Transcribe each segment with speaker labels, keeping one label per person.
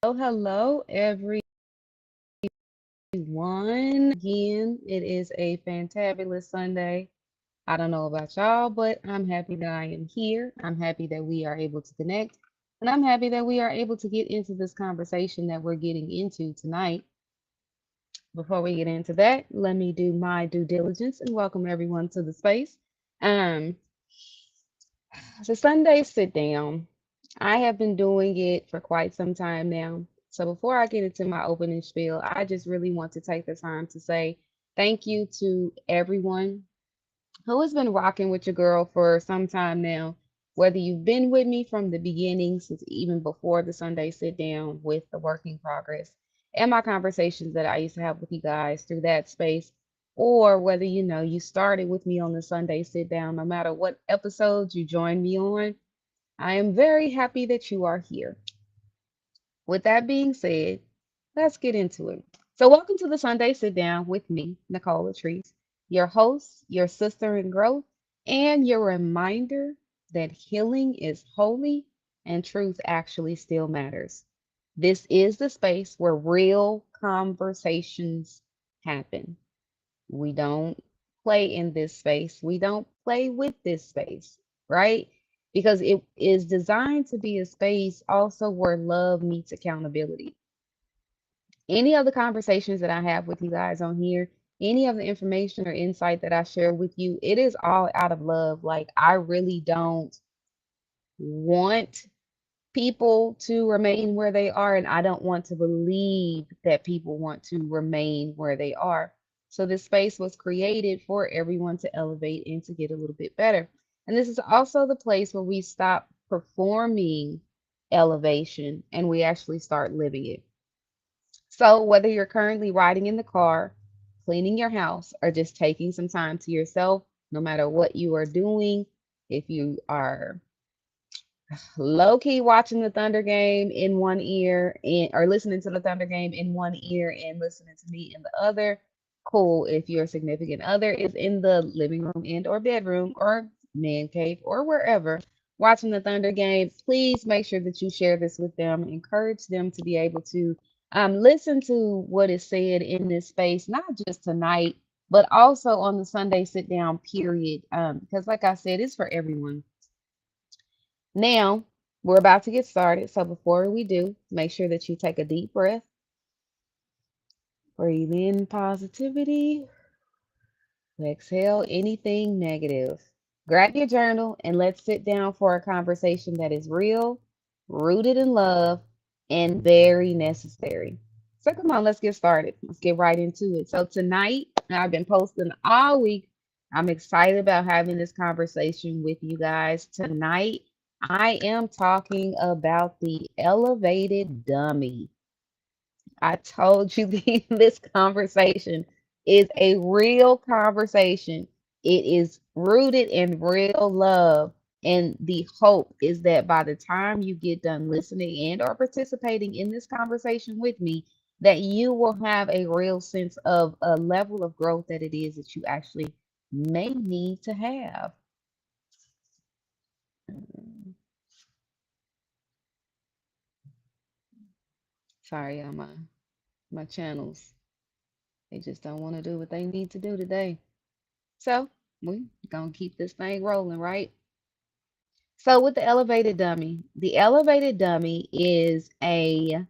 Speaker 1: Hello, everyone. Again, it is a fantabulous Sunday. I don't know about y'all, but I'm happy that I am here. I'm happy that we are able to connect, and I'm happy that we are able to get into this conversation that we're getting into tonight. Before we get into that, let me do my due diligence and welcome everyone to the space. Um, the Sunday sit down. I have been doing it for quite some time now. So before I get into my opening spiel, I just really want to take the time to say thank you to everyone who has been rocking with your girl for some time now. Whether you've been with me from the beginning, since even before the Sunday sit down with the working progress and my conversations that I used to have with you guys through that space, or whether you started with me on the Sunday sit down, no matter what episodes you joined me on, I am very happy that you are here. With that being said, let's get into it. So, welcome to the Sunday Sit Down with me, Nicole LaTreece, your host, your sister in growth, and your reminder that healing is holy and truth actually still matters. This is the space where real conversations happen. We don't play in this space. We don't play with this space, right? Because it is designed to be a space also where love meets accountability. Any of the conversations that I have with you guys on here, any of the information or insight that I share with you, it is all out of love. Like, I really don't want people to remain where they are, and I don't want to believe that people want to remain where they are. So this space was created for everyone to elevate and to get a little bit better. And this is also the place where we stop performing elevation and we actually start living it. So whether you're currently riding in the car, cleaning your house, or just taking some time to yourself, no matter what you are doing, if you are low key watching the Thunder game in one ear and or listening to the Thunder game in one ear and listening to me in the other. Cool. If your significant other is in the living room and or bedroom or man cave or wherever watching the Thunder game, please make sure that you share this with them. Encourage them to be able to listen to what is said in this space, not just tonight, but also on the Sunday sit down period. Because like I said, it's for everyone. Now, we're about to get started. So before we do, make sure that you take a deep breath, breathe in positivity, exhale anything negative. Grab your journal and let's sit down for a conversation that is real, rooted in love, and very necessary. So come on, let's get started. Let's get right into it. So tonight, I've been posting all week. I'm excited about having this conversation with you guys. Tonight, I am talking about the elevated dummy. I told you this conversation is a real conversation. It is rooted in real love. And the hope is that by the time you get done listening and or participating in this conversation with me, that you will have a real sense of a level of growth that it is that you actually may need to have. Sorry, my channels. They just don't want to do what they need to do today. So we gonna keep this thing rolling, right? So with the elevated dummy is a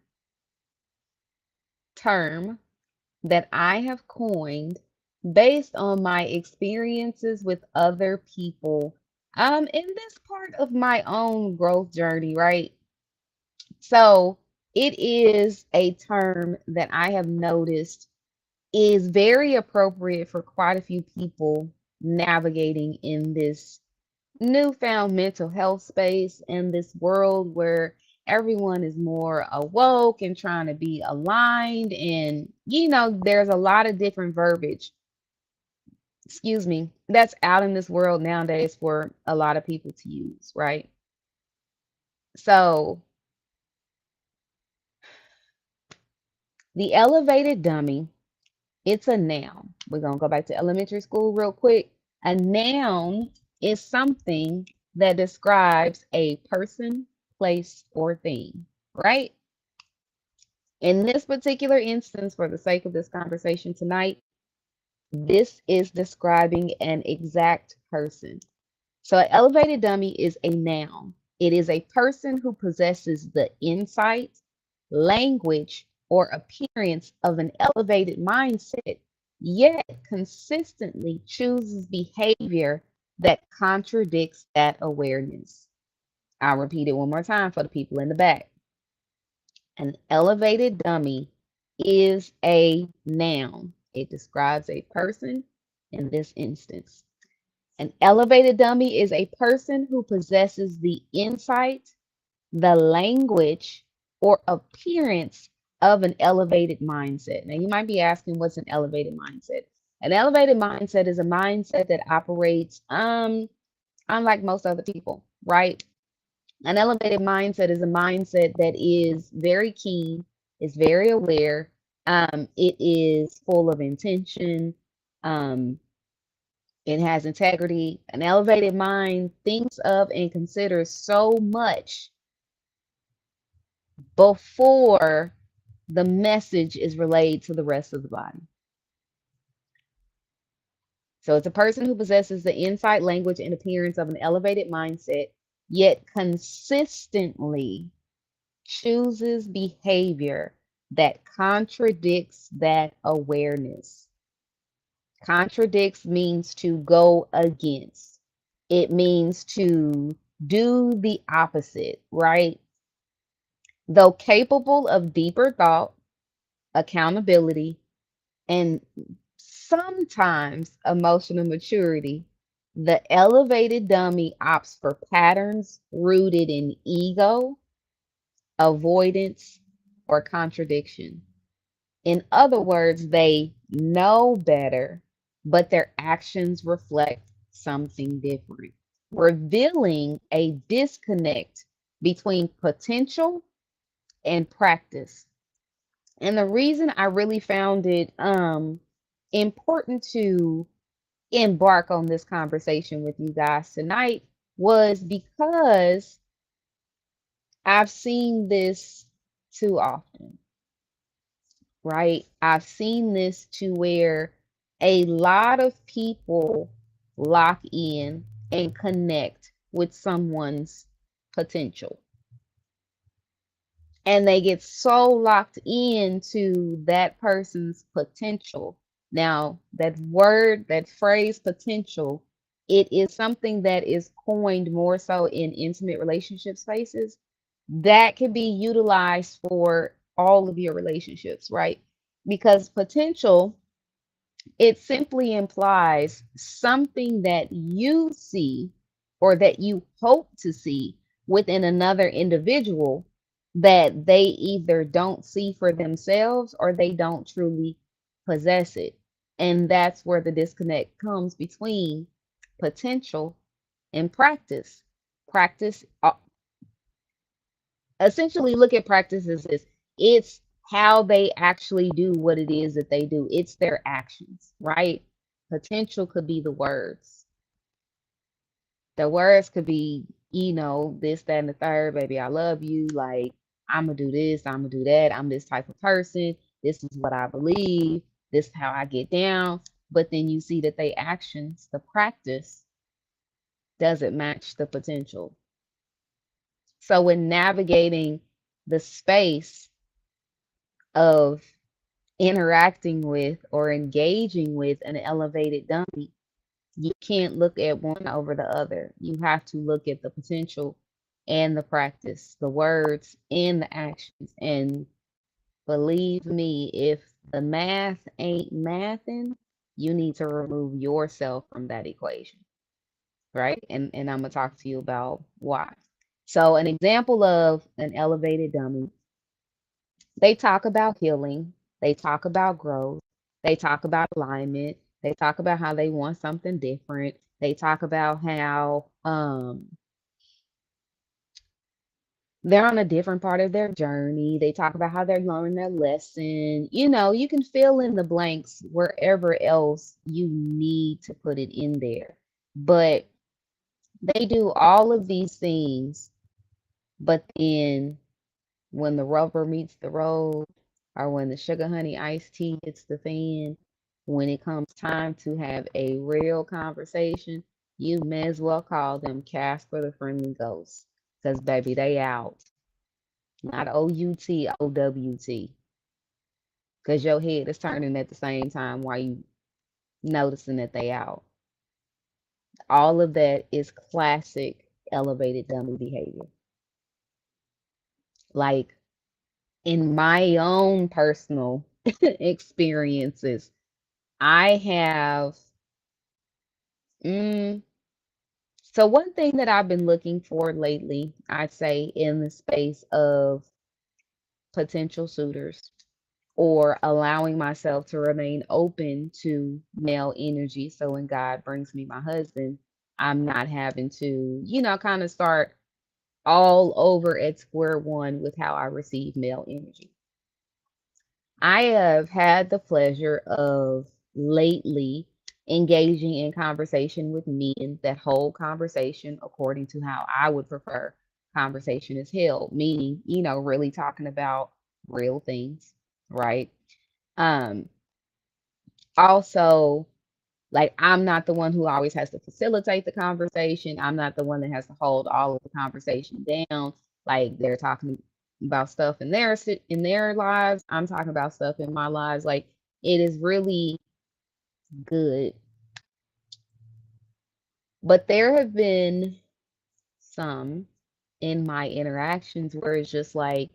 Speaker 1: term that I have coined based on my experiences with other people in this part of my own growth journey, right? So it is a term that I have noticed is very appropriate for quite a few people navigating in this newfound mental health space in this world where everyone is more awoke and trying to be aligned. And, there's a lot of different verbiage, excuse me, that's out in this world nowadays for a lot of people to use, right? So, the elevated dummy, it's a noun. We're going to go back to elementary school real quick. A noun is something that describes a person, place, or thing, right? In this particular instance, for the sake of this conversation tonight, this is describing an exact person. So, an elevated dummy is a noun. It is a person who possesses the insight, language, or appearance of an elevated mindset, yet consistently chooses behavior that contradicts that awareness. I'll repeat it one more time for the people in the back. An elevated dummy is a noun. It describes a person in this instance. An elevated dummy is a person who possesses the insight, the language, or appearance of an elevated mindset. Now, you might be asking, what's an elevated mindset? An elevated mindset is a mindset that operates unlike most other people, right? An elevated mindset is a mindset that is very keen, is very aware, it is full of intention, um, it has integrity. An elevated mind thinks of and considers so much before the message is relayed to the rest of the body. So it's a person who possesses the insight, language, and appearance of an elevated mindset, yet consistently chooses behavior that contradicts that awareness. Contradicts means to go against. It means to do the opposite, right? Though capable of deeper thought, accountability, and sometimes emotional maturity, the elevated dummy opts for patterns rooted in ego, avoidance, or contradiction. In other words, they know better, but their actions reflect something different, revealing a disconnect between potential and practice. And the reason I really found it important to embark on this conversation with you guys tonight was because I've seen this too often, right? I've seen this to where a lot of people lock in and connect with someone's potential. And they get so locked into that person's potential. Now, that word, that phrase potential, it is something that is coined more so in intimate relationship spaces that can be utilized for all of your relationships, right? Because potential, it simply implies something that you see or that you hope to see within another individual that they either don't see for themselves or they don't truly possess it. And that's where the disconnect comes between potential and practice. Practice, essentially, look at practice as this, it's how they actually do what it is that they do, it's their actions, right? Potential could be the words. The words could be, this, that, and the third, baby, I love you. Like, I'm going to do this, I'm going to do that. I'm this type of person. This is what I believe. This is how I get down. But then you see that they actions, the practice, doesn't match the potential. So when navigating the space of interacting with or engaging with an elevated dummy, you can't look at one over the other. You have to look at the potential and the practice, the words and the actions. And believe me, if the math ain't mathing, you need to remove yourself from that equation, right? And I'm gonna talk to you about why. So an example of an elevated dummy, they talk about healing, they talk about growth, they talk about alignment, they talk about how they want something different, they talk about how they're on a different part of their journey, they talk about how they're learning their lesson. You can fill in the blanks wherever else you need to put it in there. But they do all of these things, but then when the rubber meets the road, or when the sugar honey iced tea hits the fan, when it comes time to have a real conversation, you may as well call them Casper the Friendly Ghost. Because, baby, they out. Not OUT, OWT. Because your head is turning at the same time while you noticing that they out. All of that is classic elevated dummy behavior. Like, in my own personal experiences, I have. Mm, so, one thing that I've been looking for lately, I'd say, in the space of potential suitors or allowing myself to remain open to male energy. So, when God brings me my husband, I'm not having to, kind of start all over at square one with how I receive male energy. I have had the pleasure of lately engaging in conversation with men that hold conversation according to how I would prefer conversation is held, meaning, really talking about real things, right? Um, Also, like, I'm not the one who always has to facilitate the conversation. I'm not the one that has to hold all of the conversation down. Like, they're talking about stuff in their lives. I'm talking about stuff in my lives. Like, it is really good. But there have been some in my interactions where it's just like,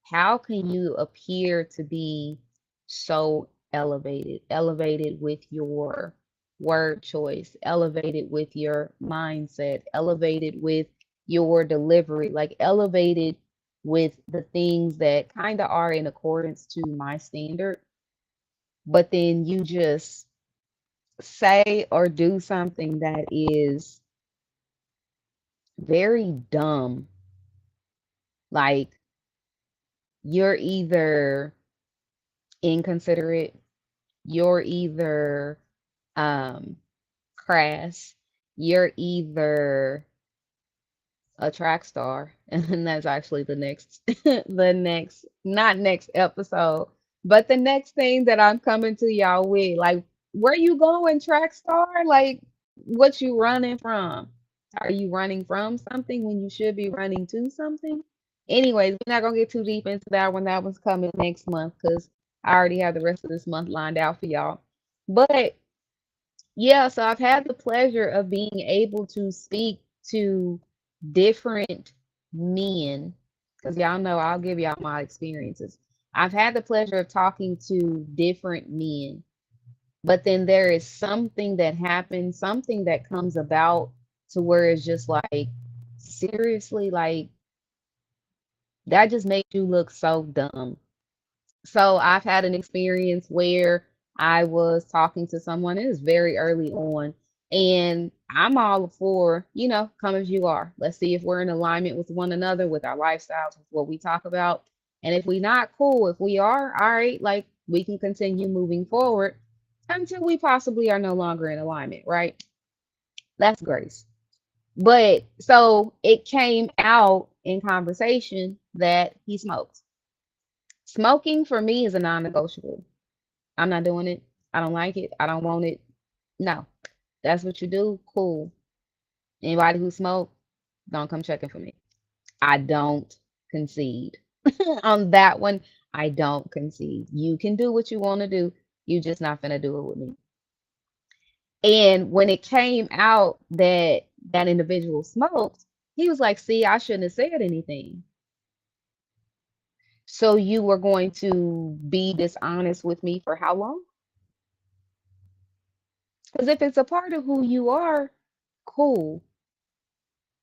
Speaker 1: how can you appear to be so elevated with your word choice, elevated with your mindset, elevated with your delivery, like elevated with the things that kind of are in accordance to my standard, but then you just say or do something that is very dumb. Like, you're either inconsiderate, you're either um crass, you're either a track star, and that's actually the next the next not next episode, but the next thing that I'm coming to y'all with. Like, where you going, track star? Like, what you running from? Are you running from something when you should be running to something? Anyways, we're not gonna get too deep into that one. That one's coming next month because I already have the rest of this month lined out for y'all. But yeah, so I've had the pleasure of being able to speak to different men, because y'all know I'll give y'all my experiences. I've had the pleasure of talking to different men, but then there is something that happens, something that comes about to where it's just like, seriously, like, that just makes you look so dumb. So I've had an experience where I was talking to someone, it was very early on, and I'm all for, come as you are. Let's see if we're in alignment with one another, with our lifestyles, with what we talk about. And if we not, cool. If we are, all right, like, we can continue moving forward until we possibly are no longer in alignment, right? That's grace. But so it came out in conversation that he smokes. Smoking for me is a non-negotiable. I'm not doing it. I don't like it. I don't want it. No. That's what you do. Cool. Anybody who smoke, don't come checking for me. I don't concede. On that one, I don't concede. You can do what you want to do. You just not gonna do it with me. And when it came out that that individual smoked, he was like, "See, I shouldn't have said anything." So you were going to be dishonest with me for how long? Because if it's a part of who you are, cool.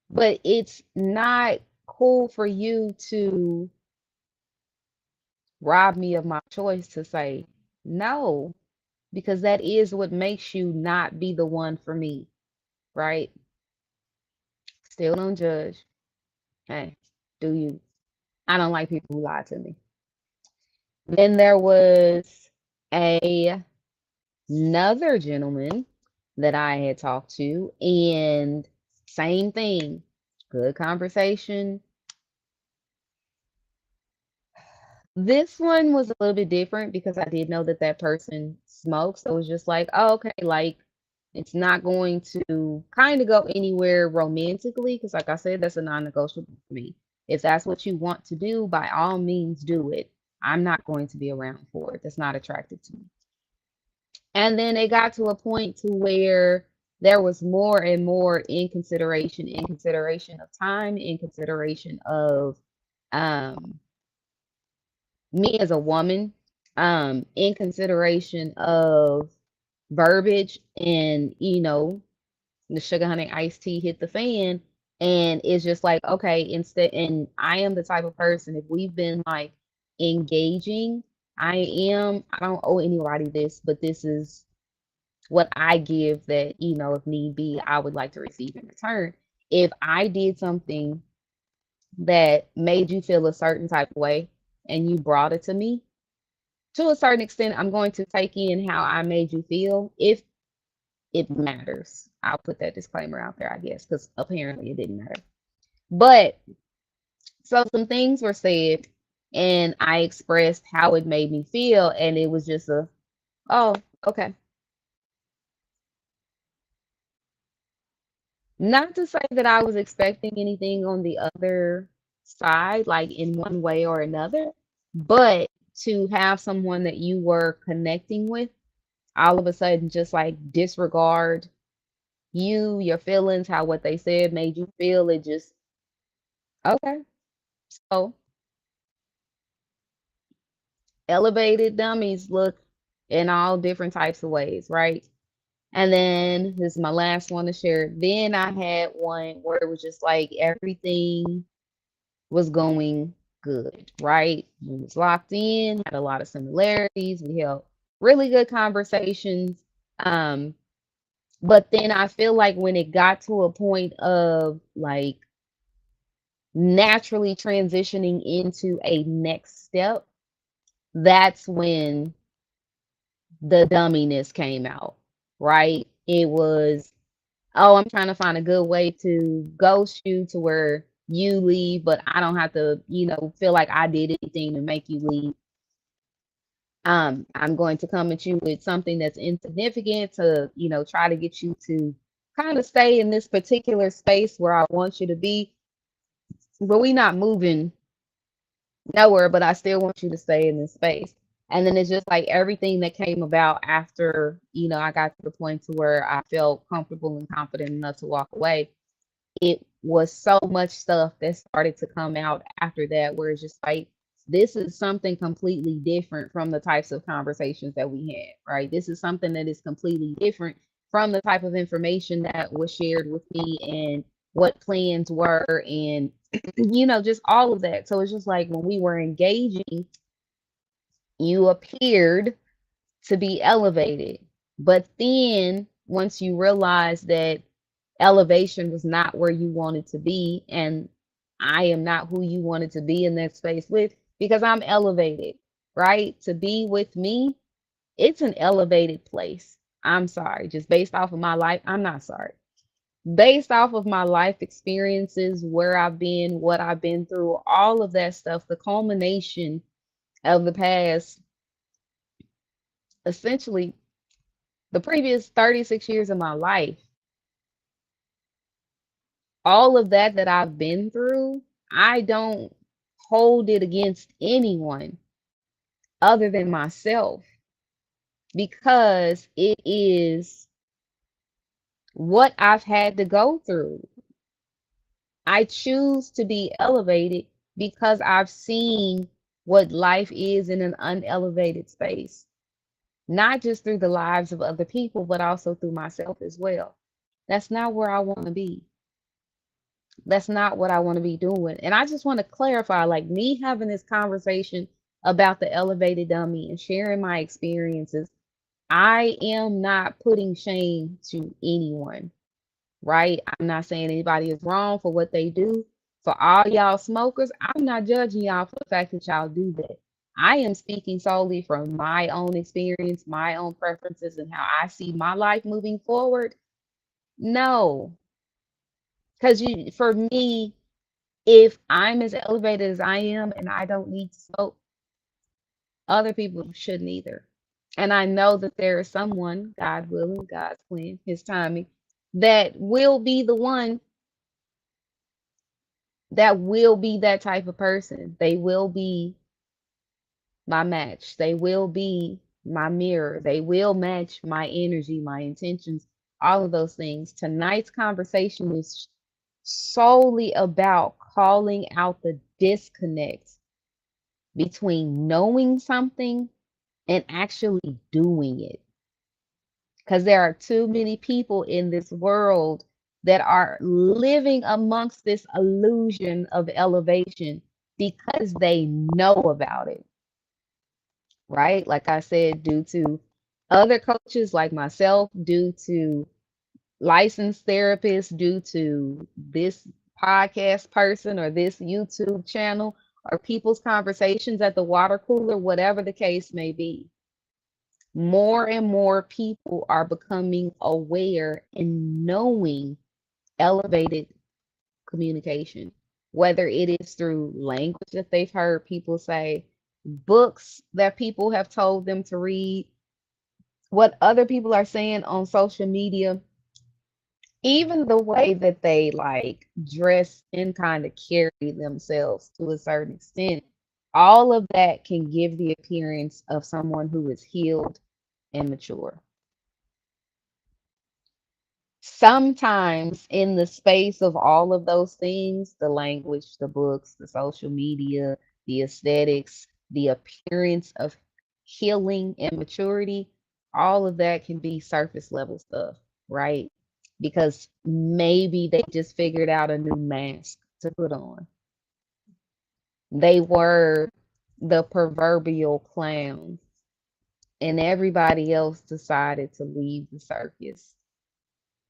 Speaker 1: But it's not cool for you to rob me of my choice to say no, because that is what makes you not be the one for me, right? Still don't judge. Hey, do you? I don't like people who lie to me. Then there was a another gentleman that I had talked to, and same thing, good conversation. This one was a little bit different because I did know that that person smokes. So it was just like, oh, okay, like it's not going to kind of go anywhere romantically because, like I said, that's a non-negotiable for me. If that's what you want to do, by all means, do it. I'm not going to be around for it. That's not attractive to me. And then it got to a point to where there was more and more in consideration of time, in consideration of um me as a woman, in consideration of verbiage and, the sugar honey iced tea hit the fan. And it's just like, okay, instead, and I am the type of person, if we've been like engaging, I don't owe anybody this, but this is what I give that, if need be, I would like to receive in return. If I did something that made you feel a certain type of way and you brought it to me, to a certain extent, I'm going to take in how I made you feel if it matters. I'll put that disclaimer out there, I guess, because apparently it didn't matter. But so some things were said, and I expressed how it made me feel, and it was just oh, okay. Not to say that I was expecting anything on the other side, like in one way or another, but to have someone that you were connecting with all of a sudden just like disregard you, your feelings, how what they said made you feel, it just okay. So elevated dummies look in all different types of ways, right? And then this is my last one to share. Then I had one where it was just like everything was going good, right? We was locked in, had a lot of similarities. We held really good conversations. Um, but then I feel like when it got to a point of like naturally transitioning into a next step, that's when the dumminess came out, right? It was, oh, I'm trying to find a good way to ghost you to where you leave, but I don't have to, feel like I did anything to make you leave. I'm going to come at you with something that's insignificant to, try to get you to kind of stay in this particular space where I want you to be, but we not moving nowhere, but I still want you to stay in this space. And then it's just like everything that came about after, I got to the point to where I felt comfortable and confident enough to walk away. It was so much stuff that started to come out after that, where it's just like, this is something completely different from the types of conversations that we had, right? This is something that is completely different from the type of information that was shared with me and what plans were and just all of that. So it's just like when we were engaging, you appeared to be elevated. But then once you realize that elevation was not where you wanted to be, and I am not who you wanted to be in that space with, because I'm elevated, right? To be with me, it's an elevated place. I'm sorry, just based off of my life, I'm not sorry. Based off of my life experiences, where I've been, what I've been through, all of that stuff, the culmination of the past, essentially the previous 36 years of my life, all of that I've been through, I don't hold it against anyone other than myself because it is what I've had to go through. I choose to be elevated because I've seen what life is in an unelevated space, not just through the lives of other people, but also through myself as well. That's not where I want to be. That's not what I want to be doing. And I just want to clarify, like me having this conversation about the elevated dummy and sharing my experiences, I am not putting shame to anyone, right? I'm not saying anybody is wrong for what they do. For all y'all smokers, I'm not judging y'all for the fact that y'all do that. I am speaking solely from my own experience, my own preferences, and how I see my life moving forward. No, because for me, if I'm as elevated as I am and I don't need to smoke, Other people shouldn't either. And I know that there is someone, God willing, God's plan, His timing, that will be the one that will be that type of person. They will be my match. They will be my mirror. They will match my energy, my intentions, all of those things. Tonight's conversation is solely about calling out the disconnect between knowing something and actually doing it. Because there are too many people in this world that are living amongst this illusion of elevation because they know about it, right? Like I said, due to other coaches like myself, due to licensed therapists, due to this podcast person or this YouTube channel, or people's conversations at the water cooler, whatever the case may be. More and more people are becoming aware and knowing elevated communication, whether it is through language that they've heard people say, books that people have told them to read, what other people are saying on social media, even the way that they like dress and kind of carry themselves to a certain extent. All of that can give the appearance of someone who is healed and mature. Sometimes in the space of all of those things, the language, the books, the social media, the aesthetics, the appearance of healing and maturity, all of that can be surface level stuff, right? Because maybe they just figured out a new mask to put on. They were the proverbial clown, and everybody else decided to leave the circus,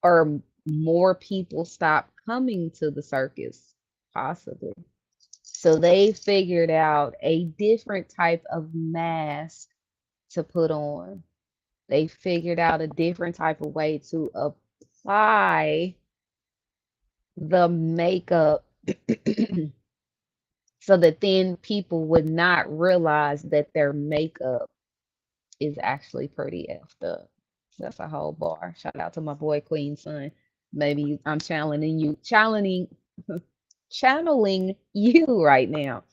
Speaker 1: or more people stopped coming to the circus, possibly. So they figured out a different type of mask to put on. They figured out a different type of way to apply the makeup so that then people would not realize that their makeup is actually pretty effed up. That's a whole bar. Shout out to my boy Queen Son. Maybe I'm channeling you right now.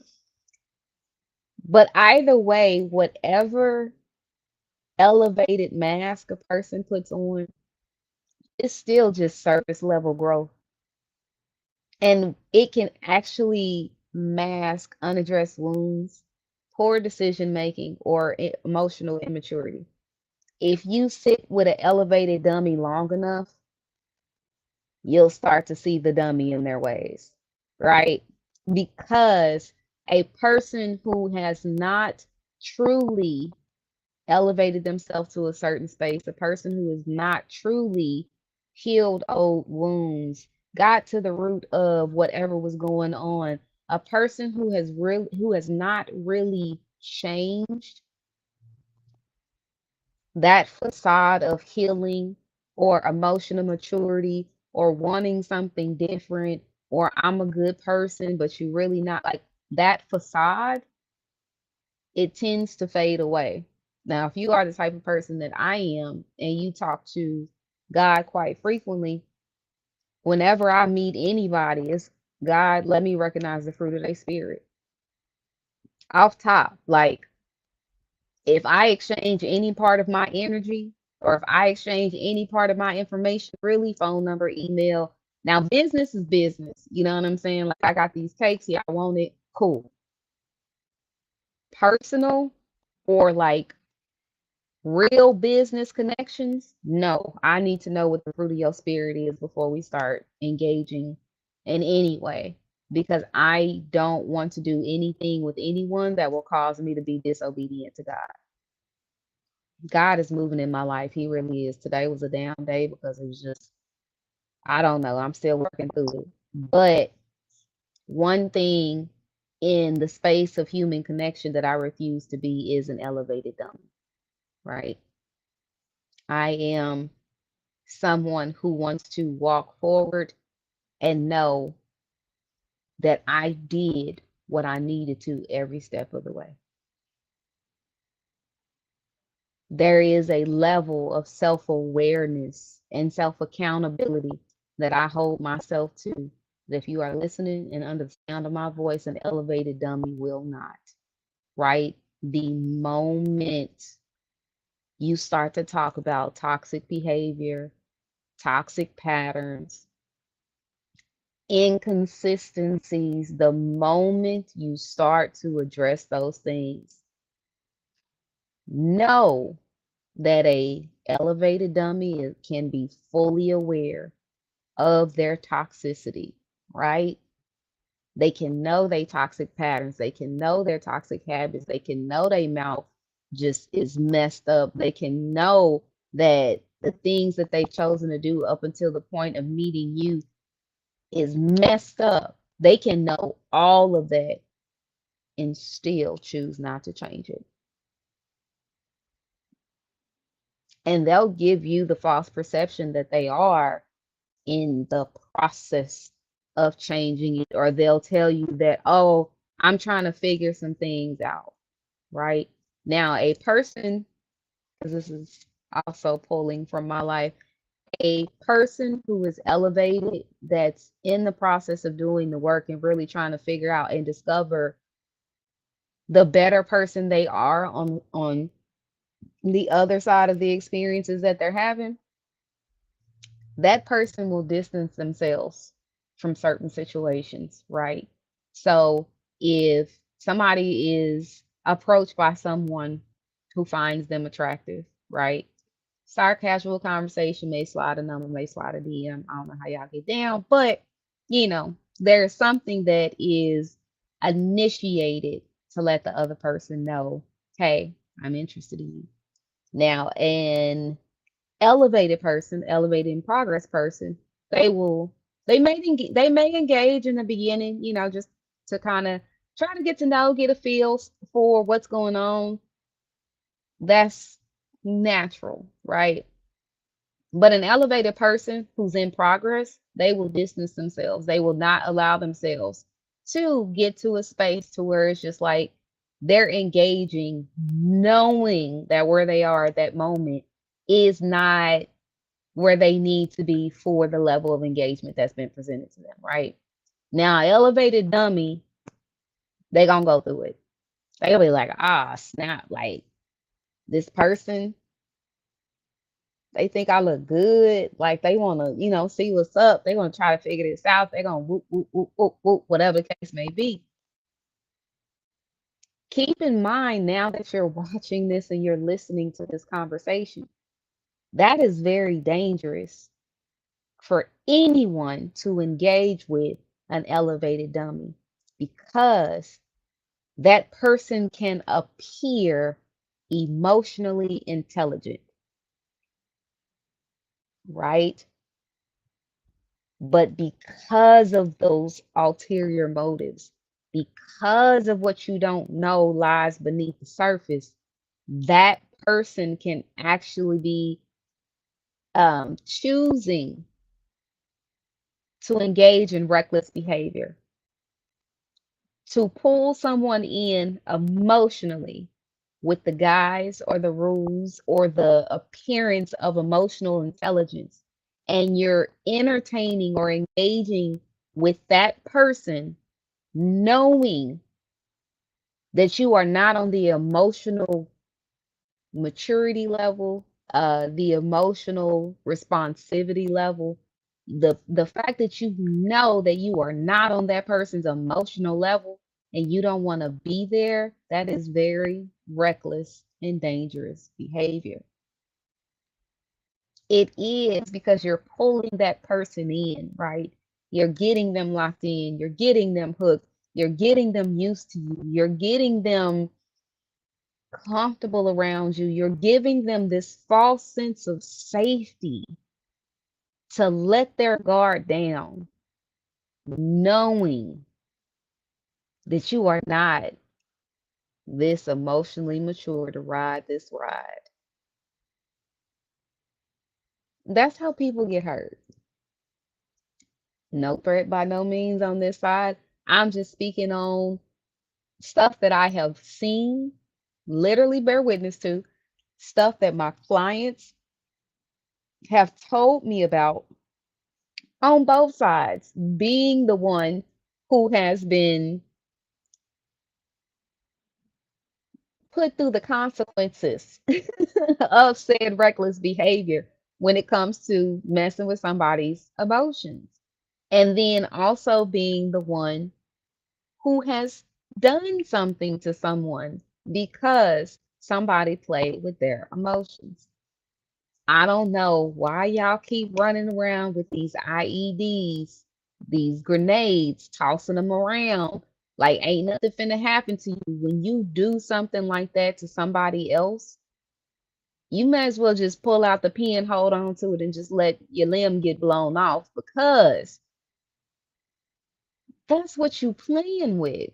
Speaker 1: But either way, whatever elevated mask a person puts on, it's still just surface level growth. And it can actually mask unaddressed wounds, poor decision making, or emotional immaturity. If you sit with an elevated dummy long enough, you'll start to see the dummy in their ways, right? Because a person who has not truly elevated themselves to a certain space, a person who has not truly healed old wounds, got to the root of whatever was going on, a person who has not really changed that facade of healing or emotional maturity or wanting something different or I'm a good person, but you really not, like that facade, it tends to fade away. Now, if you are the type of person that I am and you talk to God quite frequently, whenever I meet anybody, it's God, let me recognize the fruit of their spirit. Off top, like if I exchange any part of my energy or if I exchange any part of my information, really phone number, email. Now, business is business. You know what I'm saying? Like, I got these cakes. Yeah, I want it. Cool. Personal or like real business connections? No, I need to know what the fruit of your spirit is before we start engaging in any way because I don't want to do anything with anyone that will cause me to be disobedient to God. God is moving in my life. He really is. Today was a down day because it was just, I don't know. I'm still working through it. But one thing in the space of human connection that I refuse to be is an elevated dummy, right? I am someone who wants to walk forward and know that I did what I needed to every step of the way. There is a level of self-awareness and self-accountability that I hold myself to. That if you are listening and under the sound of my voice, an elevated dummy will not, right? The moment you start to talk about toxic behavior, toxic patterns, inconsistencies, the moment you start to address those things, know that a elevated dummy can be fully aware of their toxicity, right? They can know their toxic patterns, they can know their toxic habits, they can know their mouth just is messed up. They can know that the things that they've chosen to do up until the point of meeting you is messed up. They can know all of that and still choose not to change it. And they'll give you the false perception that they are in the process of changing it, or they'll tell you that, oh, I'm trying to figure some things out, right? Now, a person, because this is also pulling from my life, a person who is elevated, that's in the process of doing the work and really trying to figure out and discover the better person they are on the other side of the experiences that they're having, that person will distance themselves from certain situations, right? So if somebody is approached by someone who finds them attractive, right? Start casual conversation, may slide a number, may slide a DM. I don't know how y'all get down, but there's something that is initiated to let the other person know, hey, I'm interested in you. Now, an elevated person, elevated in progress person, they will they may engage in the beginning, just to kind of try to get to know, get a feel for what's going on. That's natural, right? But an elevated person who's in progress, they will distance themselves. They will not allow themselves to get to a space to where it's just like they're engaging, knowing that where they are at that moment is not where they need to be for the level of engagement that's been presented to them, right? Now, elevated dummy, they gonna go through it. They'll be like, ah, snap, like this person, they think I look good. Like they wanna, see what's up. They gonna try to figure this out. They gonna whoop, whoop, whoop, whoop, whoop, whatever the case may be. Keep in mind now that you're watching this and you're listening to this conversation, that is very dangerous for anyone to engage with an elevated dummy, because that person can appear emotionally intelligent, right? But because of those ulterior motives, because of what you don't know lies beneath the surface, that person can actually be choosing to engage in reckless behavior, to pull someone in emotionally with the guise or the rules or the appearance of emotional intelligence, and you're entertaining or engaging with that person knowing that you are not on the emotional maturity level, the emotional responsivity level, the fact that you know that you are not on that person's emotional level and you don't want to be there, that is very reckless and dangerous behavior. It is because you're pulling that person in, right? You're getting them locked in, you're getting them hooked, you're getting them used to you, you're getting them comfortable around you, you're giving them this false sense of safety to let their guard down, knowing that you are not this emotionally mature to ride this ride. That's how people get hurt. No threat by no means on this side. I'm just speaking on stuff that I have seen, literally bear witness to, stuff that my clients have told me about on both sides, being the one who has been put through the consequences of said reckless behavior when it comes to messing with somebody's emotions. And then also being the one who has done something to someone because somebody played with their emotions. I don't know why y'all keep running around with these IEDs, these grenades, tossing them around like ain't nothing finna happen to you. When you do something like that to somebody else, you might as well just pull out the pen, hold on to it, and just let your limb get blown off because that's what you playing with.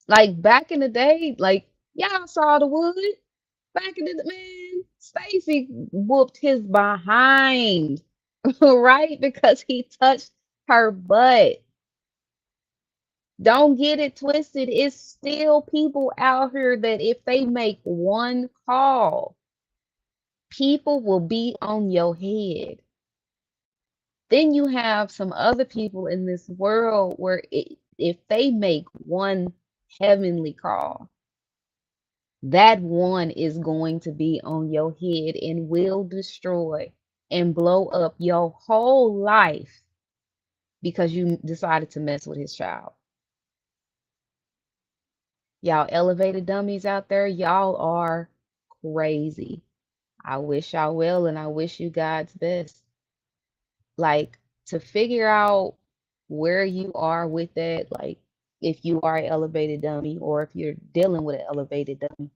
Speaker 1: Like back in the day, like y'all saw the wood. Back in the man, Stacy whooped his behind, right? Because he touched her butt. Don't get it twisted. It's still people out here that if they make one call, people will be on your head. Then you have some other people in this world where if they make one heavenly call, that one is going to be on your head and will destroy and blow up your whole life because you decided to mess with his child. Y'all elevated dummies out there, y'all are crazy. I wish y'all well and I wish you God's best. Like to figure out where you are with that, like if you are an elevated dummy or if you're dealing with an elevated dummy,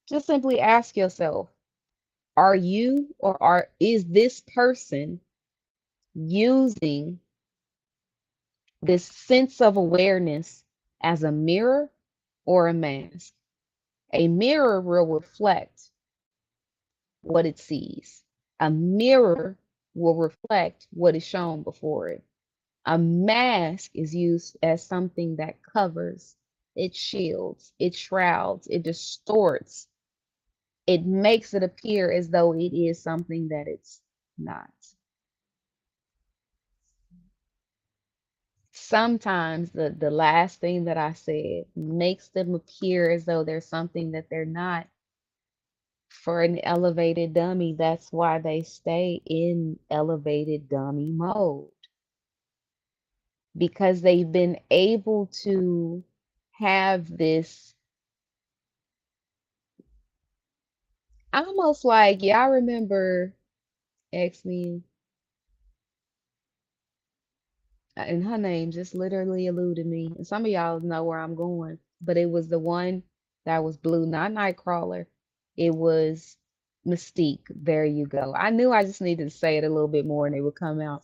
Speaker 1: just simply ask yourself, are you or is this person using this sense of awareness as a mirror or a mask? A mirror will reflect what it sees. A mirror will reflect what is shown before it. A mask is used as something that covers, it shields, it shrouds, it distorts, it makes it appear as though it is something that it's not. Sometimes the last thing that I said makes them appear as though there's something that they're not. For an elevated dummy, that's why they stay in elevated dummy mode because they've been able to have this almost like y'all remember X-Men and her name just literally eluded me. And some of y'all know where I'm going, but it was the one that was blue, not Nightcrawler. It was Mystique. There you go. I knew I just needed to say it a little bit more and it would come out.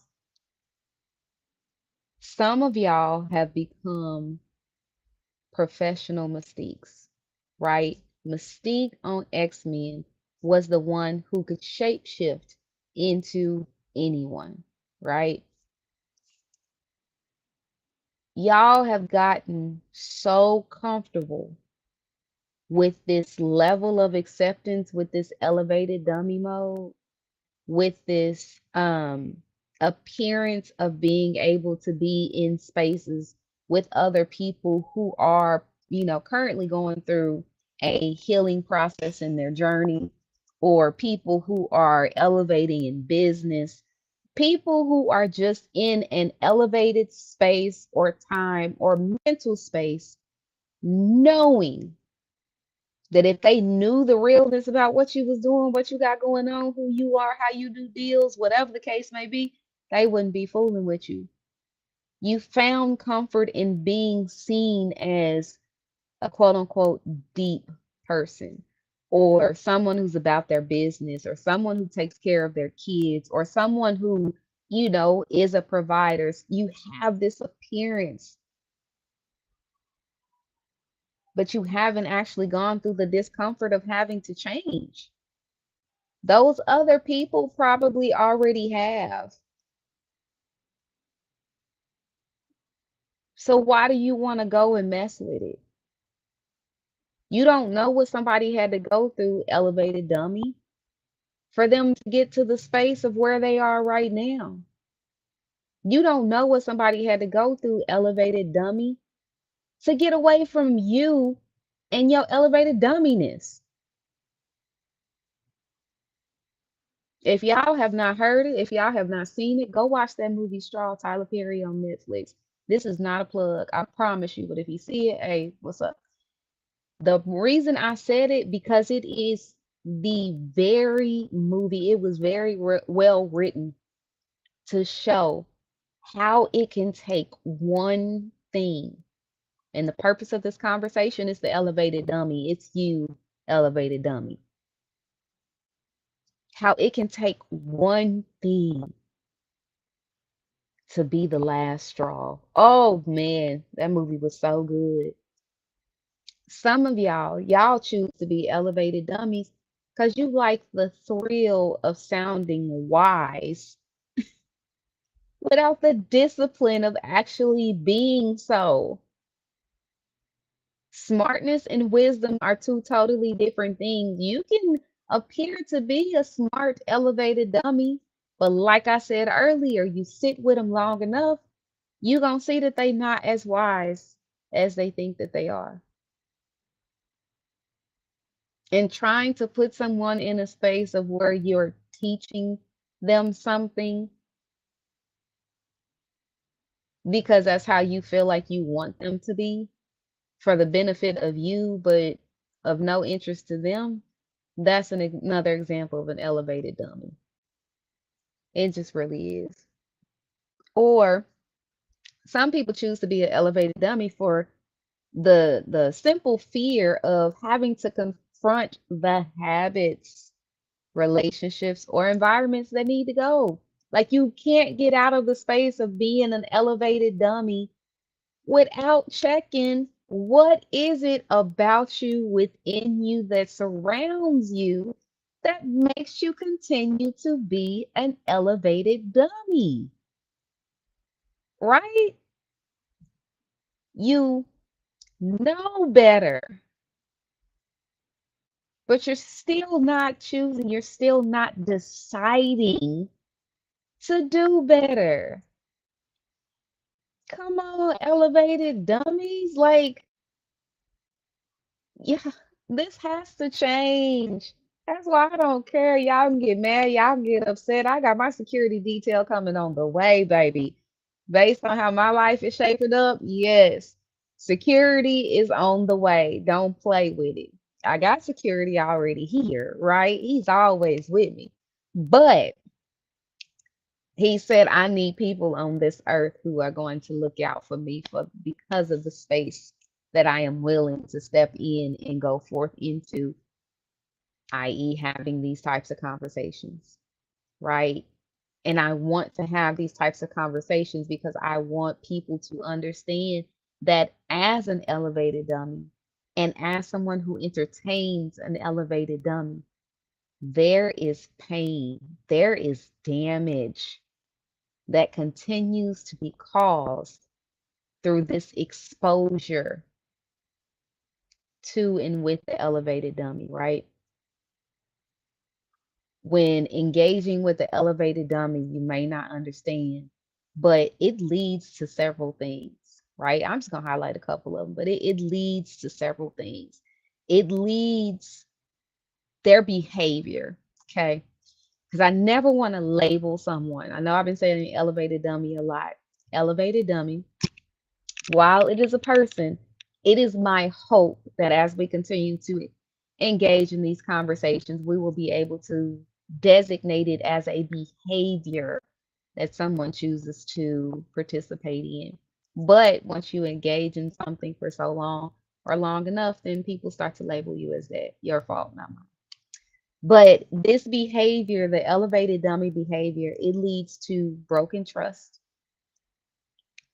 Speaker 1: Some of y'all have become professional Mystiques, right? Mystique on X-Men was the one who could shapeshift into anyone, right? Y'all have gotten so comfortable with this level of acceptance, with this elevated dummy mode, with this appearance of being able to be in spaces with other people who are, currently going through a healing process in their journey, or people who are elevating in business, people who are just in an elevated space or time or mental space, knowing that if they knew the realness about what you was doing, what you got going on, who you are, how you do deals, whatever the case may be, they wouldn't be fooling with you. You found comfort in being seen as a quote unquote deep person, or someone who's about their business, or someone who takes care of their kids, or someone who, is a provider. You have this appearance, but you haven't actually gone through the discomfort of having to change. Those other people probably already have. So why do you want to go and mess with it? You don't know what somebody had to go through, elevated dummy, for them to get to the space of where they are right now. You don't know what somebody had to go through, elevated dummy, to get away from you and your elevated dumminess. If y'all have not heard it, if y'all have not seen it, go watch that movie Straw, Tyler Perry on Netflix. This is not a plug, I promise you. But if you see it, hey, what's up? The reason I said it because it is the very movie. It was very well written to show how it can take one thing. And the purpose of this conversation is the elevated dummy. It's you, elevated dummy. How it can take one thing to be the last straw. Oh man, that movie was so good. Some of y'all choose to be elevated dummies because you like the thrill of sounding wise without the discipline of actually being so. Smartness and wisdom are two totally different things. You can appear to be a smart, elevated dummy, but like I said earlier, you sit with them long enough, you gonna see that they not as wise as they think that they are. And trying to put someone in a space of where you're teaching them something because that's how you feel like you want them to be for the benefit of you, but of no interest to them, that's another example of an elevated dummy. It just really is. Or some people choose to be an elevated dummy for the simple fear of having to confront the habits, relationships, or environments that need to go. Like you can't get out of the space of being an elevated dummy without checking what is it about you within you that surrounds you that makes you continue to be an elevated dummy, right? You know better, but you're still not choosing, you're still not deciding to do better. Come on, elevated dummies. Like, yeah, this has to change. That's why I don't care. Y'all can get mad, y'all can get upset. I got my security detail coming on the way, baby. Based on how my life is shaping up, yes, security is on the way. Don't play with it. I got security already here, right? He's always with me. But he said, I need people on this earth who are going to look out for me for because of the space that I am willing to step in and go forth into, i.e., having these types of conversations, right? And I want to have these types of conversations because I want people to understand that as an elevated dummy and as someone who entertains an elevated dummy, there is pain, there is damage that continues to be caused through this exposure to and with the elevated dummy, right? When engaging with the elevated dummy, you may not understand, but it leads to several things, right? I'm just going to highlight a couple of them, but it leads to several things. It leads their behavior, okay? Because I never want to label someone. I know I've been saying elevated dummy a lot. Elevated dummy, while it is a person, it is my hope that as we continue to engage in these conversations, we will be able to designate it as a behavior that someone chooses to participate in. But once you engage in something for so long or long enough, then people start to label you as that. Your fault, not mine. But this behavior, the elevated dummy behavior, it leads to broken trust.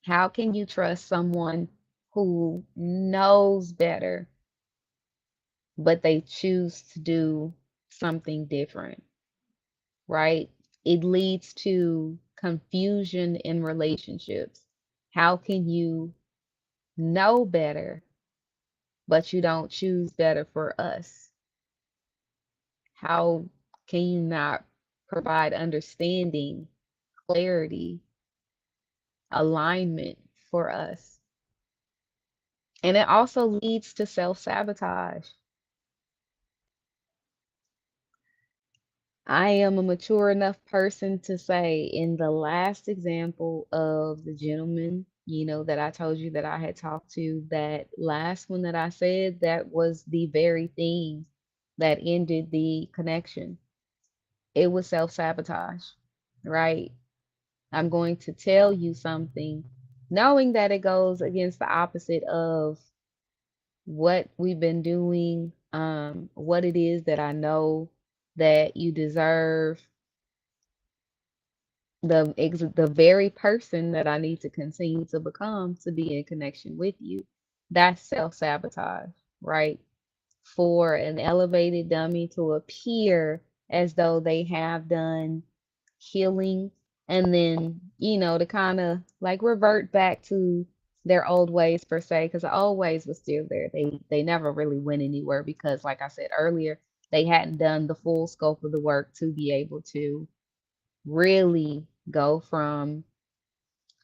Speaker 1: How can you trust someone who knows better, but they choose to do something different, right? It leads to confusion in relationships. How can you know better, but you don't choose better for us? How can you not provide understanding, clarity, alignment for us? And it also leads to self sabotage. I am a mature enough person to say, in the last example of the gentleman, that I told you that I had talked to, that last one that I said, that was the very thing that ended the connection. It was self sabotage, right? I'm going to tell you something, knowing that it goes against the opposite of what we've been doing, what it is that I know that you deserve, the very person that I need to continue to become to be in connection with you. That's self-sabotage, right? For an elevated dummy to appear as though they have done healing, and then, to kind of like revert back to their old ways per se, because the old ways was still there. They never really went anywhere because, like I said earlier, they hadn't done the full scope of the work to be able to really go from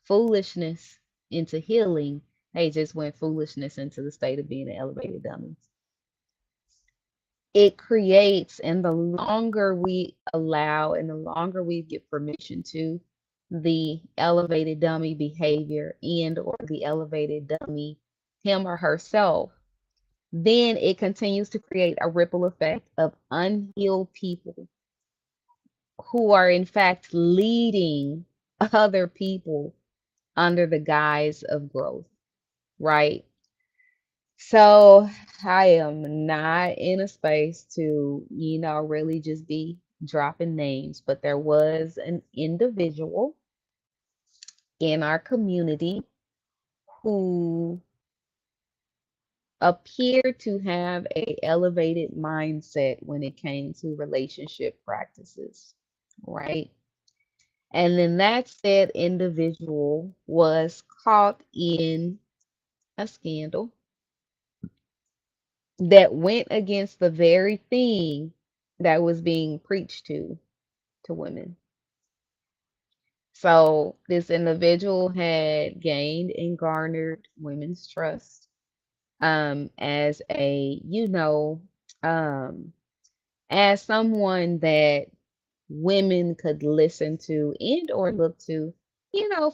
Speaker 1: foolishness into healing. They just went foolishness into the state of being an elevated dummy. It creates, and the longer we allow and the longer we give permission to the elevated dummy behavior and or the elevated dummy, him or herself, then it continues to create a ripple effect of unhealed people who are in fact leading other people under the guise of growth, right? So I am not in a space to, really just be dropping names, but there was an individual in our community who appeared to have a elevated mindset when it came to relationship practices, right? And then that said individual was caught in a scandal that went against the very thing that was being preached to women. So this individual had gained and garnered women's trust, as a, um, as someone that women could listen to and or look to,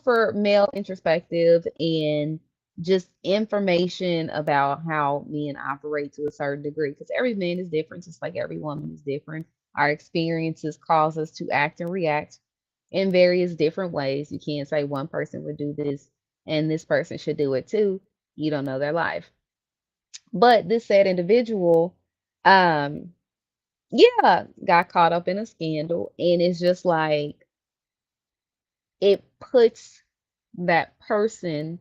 Speaker 1: for male introspective and just information about how men operate to a certain degree. Because every man is different, just like every woman is different. Our experiences cause us to act and react in various different ways. You can't say one person would do this and this person should do it too. You don't know their life. But this said individual, um, yeah, got caught up in a scandal, and it's just like it puts that person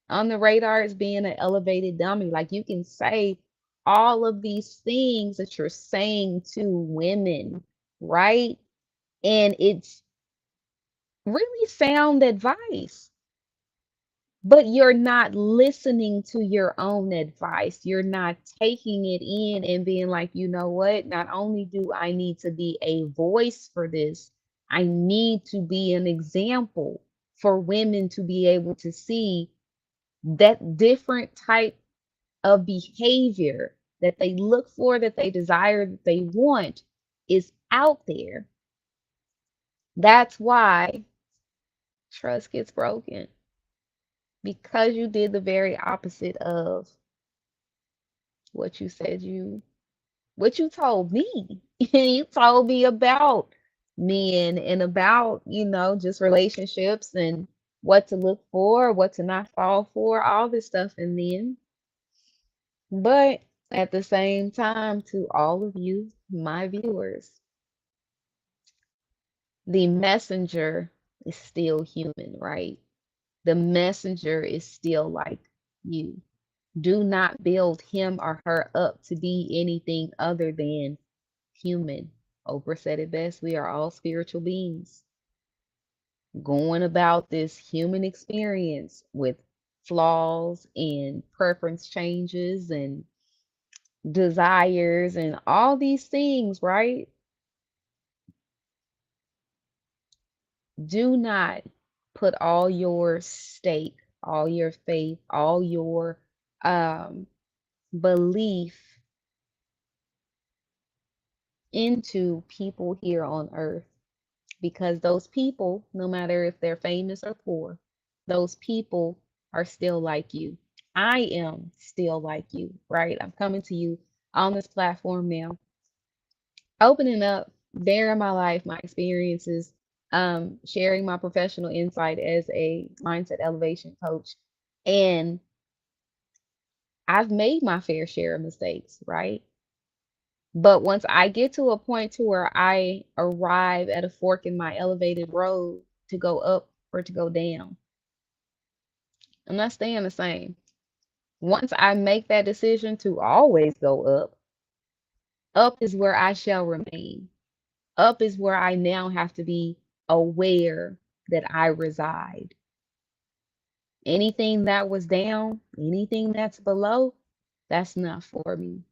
Speaker 1: on the radar as being an elevated dummy. Like, you can say all of these things that you're saying to women, right? And it's really sound advice, but you're not listening to your own advice. You're not taking it in and being like, you know what? Not only do I need to be a voice for this, I need to be an example for women to be able to see that different type of behavior that they look for, that they desire, that they want is out there. That's why trust gets broken, because you did the very opposite of what you said what you told me. You told me about men and about, just relationships and what to look for, what to not fall for, all this stuff. And then, but at the same time, to all of you, my viewers, the messenger is still human, right? The messenger is still like you. Do not build him or her up to be anything other than human. Oprah said it best: we are all spiritual beings going about this human experience with flaws and preference changes and desires and all these things, right? Do not put all your stake, all your faith, all your um, belief into people here on earth, because those people, no matter if they're famous or poor, those people are still like you. I am still like you, right? I'm coming to you on this platform now, opening up, sharing my life, my experiences, sharing my professional insight as a mindset elevation coach. And I've made my fair share of mistakes, right? But once I get to a point to where I arrive at a fork in my elevated road to go up or to go down, I'm not staying the same. Once I make that decision to always go up is where I shall remain. Up is where I now have to be aware that I reside. Anything that was down, anything that's below, that's not for me.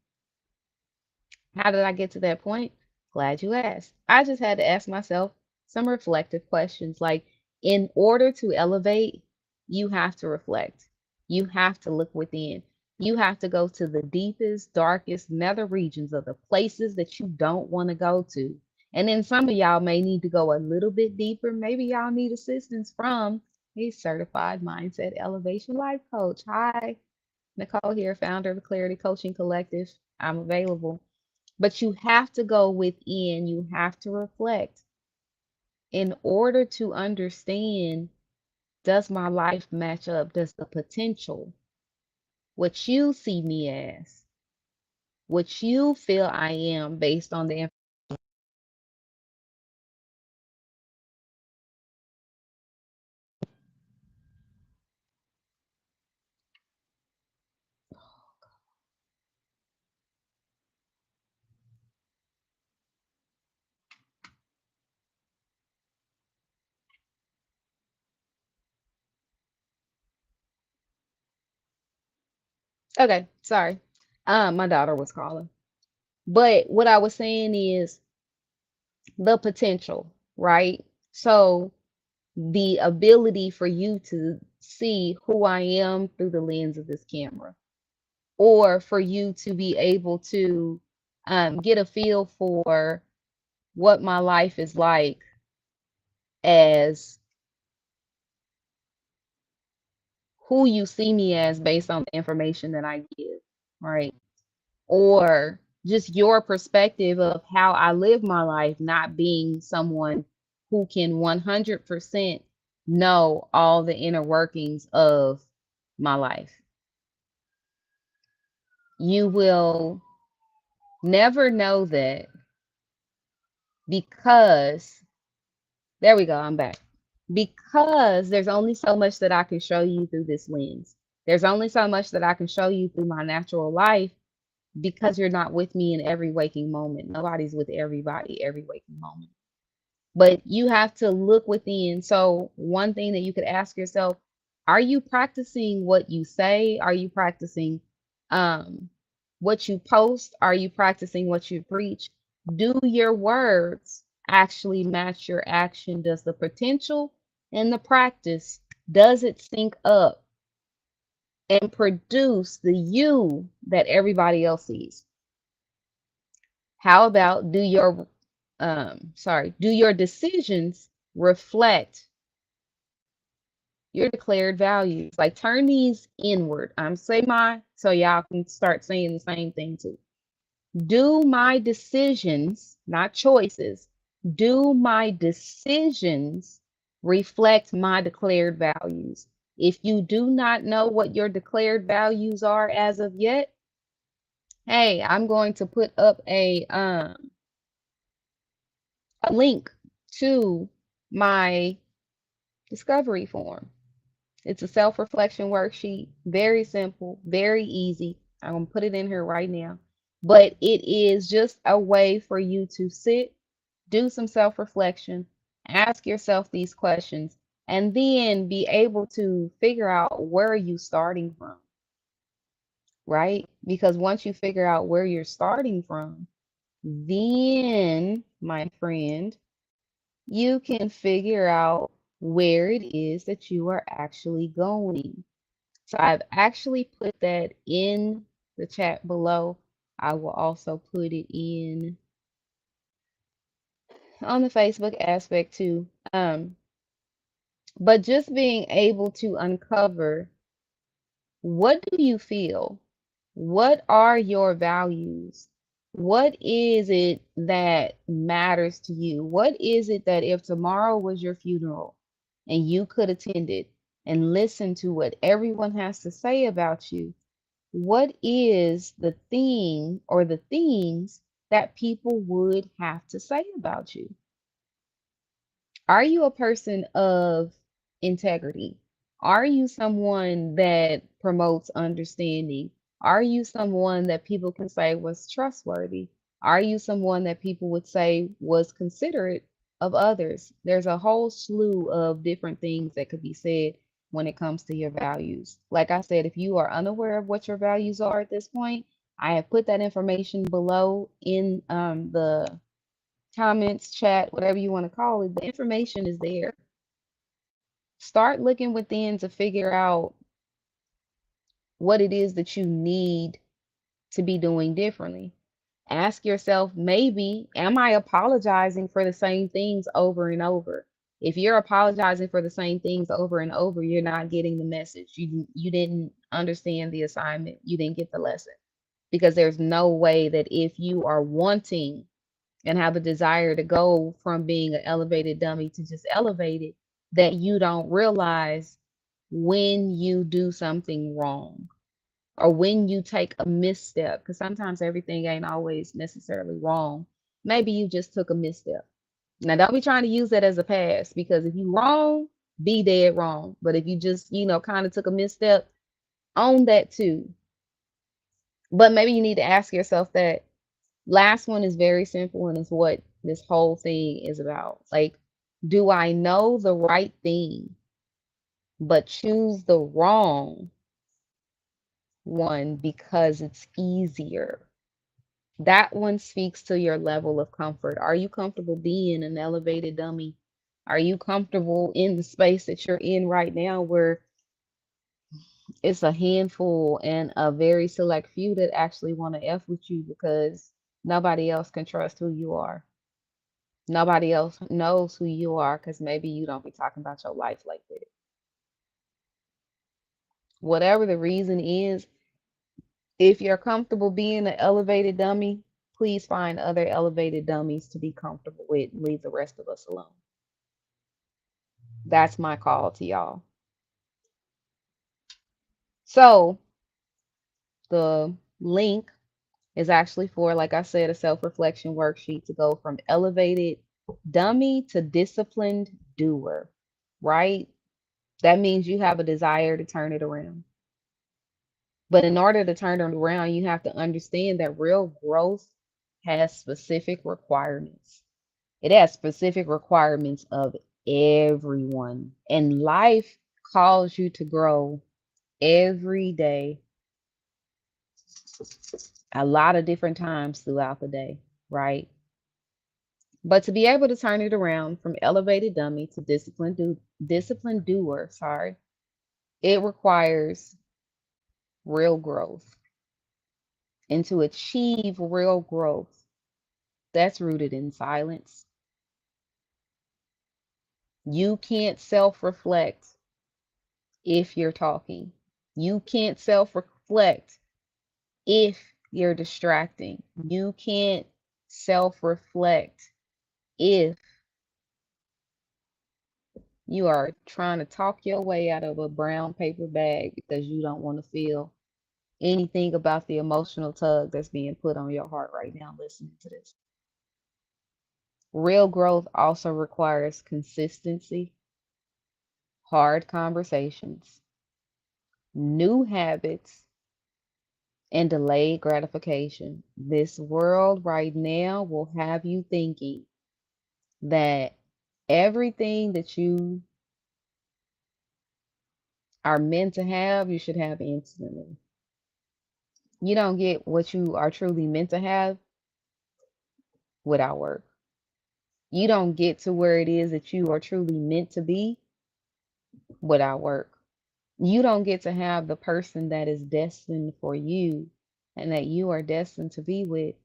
Speaker 1: How did I get to that point? Glad you asked. I just had to ask myself some reflective questions. Like, in order to elevate, you have to reflect. You have to look within. You have to go to the deepest, darkest nether regions of the places that you don't want to go to. And then some of y'all may need to go a little bit deeper. Maybe y'all need assistance from a certified mindset elevation life coach. Hi, Nicole here, founder of the Clarity Coaching Collective. I'm available. But you have to go within, you have to reflect in order to understand, does my life match up? Does the potential, what you see me as, what you feel I am based on the okay, sorry. My daughter was calling. But what I was saying is the potential, right? So the ability for you to see who I am through the lens of this camera, or for you to be able to get a feel for what my life is like as who you see me as based on the information that I give, right? Or just your perspective of how I live my life, not being someone who can 100% know all the inner workings of my life. You will never know that, because there we go, I'm back. Because there's only so much that I can show you through this lens. There's only so much that I can show you through my natural life, because you're not with me in every waking moment. Nobody's with everybody every waking moment. But you have to look within. So, one thing that you could ask yourself, are you practicing what you say? Are you practicing um, what you post? Are you practicing what you preach? Do your words actually match your action? Does the potential and the practice, does it sync up and produce the you that everybody else sees? How about do your decisions reflect your declared values? Like, turn these inward. I'm say my so y'all can start saying the same thing too. Do my decisions, not choices, do my decisions reflect my declared values? If you do not know what your declared values are as of yet, hey, I'm going to put up a link to my discovery form. It's a self-reflection worksheet, very simple, very easy. I'm going to put it in here right now. But it is just a way for you to sit, do some self-reflection, ask yourself these questions, and then be able to figure out where are you starting from, right? Because once you figure out where you're starting from, then, my friend, you can figure out where it is that you are actually going. So I've actually put that in the chat below. I will also put it in on the Facebook aspect too. But just being able to uncover, what do you feel? What are your values? What is it that matters to you? What is it that if tomorrow was your funeral and you could attend it and listen to what everyone has to say about you, what is the thing or the things that people would have to say about you? Are you a person of integrity? Are you someone that promotes understanding? Are you someone that people can say was trustworthy? Are you someone that people would say was considerate of others? There's a whole slew of different things that could be said when it comes to your values. Like I said, if you are unaware of what your values are at this point, I have put that information below in the comments, chat, whatever you want to call it. The information is there. Start looking within to figure out what it is that you need to be doing differently. Ask yourself, maybe, am I apologizing for the same things over and over? If you're apologizing for the same things over and over, you're not getting the message. You didn't understand the assignment. You didn't get the lesson. Because there's no way that if you are wanting and have a desire to go from being an elevated dummy to just elevated, that you don't realize when you do something wrong or when you take a misstep, because sometimes everything ain't always necessarily wrong. Maybe you just took a misstep. Now, don't be trying to use that as a pass, because if you wrong, be dead wrong. But if you just, kind of took a misstep, own that too. But maybe you need to ask yourself that. Last one is very simple and is what this whole thing is about. Like, do I know the right thing but choose the wrong one because it's easier? That one speaks to your level of comfort. Are you comfortable being an elevated dummy? Are you comfortable in the space that you're in right now where it's a handful and a very select few that actually want to F with you because nobody else can trust who you are? Nobody else knows who you are because maybe you don't be talking about your life like that. Whatever the reason is, if you're comfortable being an elevated dummy, please find other elevated dummies to be comfortable with and leave the rest of us alone. That's my call to y'all. So the link is actually for, like I said, a self-reflection worksheet to go from elevated dummy to disciplined doer, right? That means you have a desire to turn it around. But in order to turn it around, you have to understand that real growth has specific requirements. It has specific requirements of everyone. And life calls you to grow every day, a lot of different times throughout the day, right? But to be able to turn it around from elevated dummy to disciplined doer, sorry, it requires real growth. And to achieve real growth, that's rooted in silence. You can't self reflect if you're talking. You can't self reflect if you're distracting. You can't self reflect if you are trying to talk your way out of a brown paper bag because you don't want to feel anything about the emotional tug that's being put on your heart right now listening to this. Real growth also requires consistency, hard conversations, new habits, and delayed gratification. This world right now will have you thinking that everything that you are meant to have, you should have instantly. You don't get what you are truly meant to have without work. You don't get to where it is that you are truly meant to be without work. You don't get to have the person that is destined for you and that you are destined to be with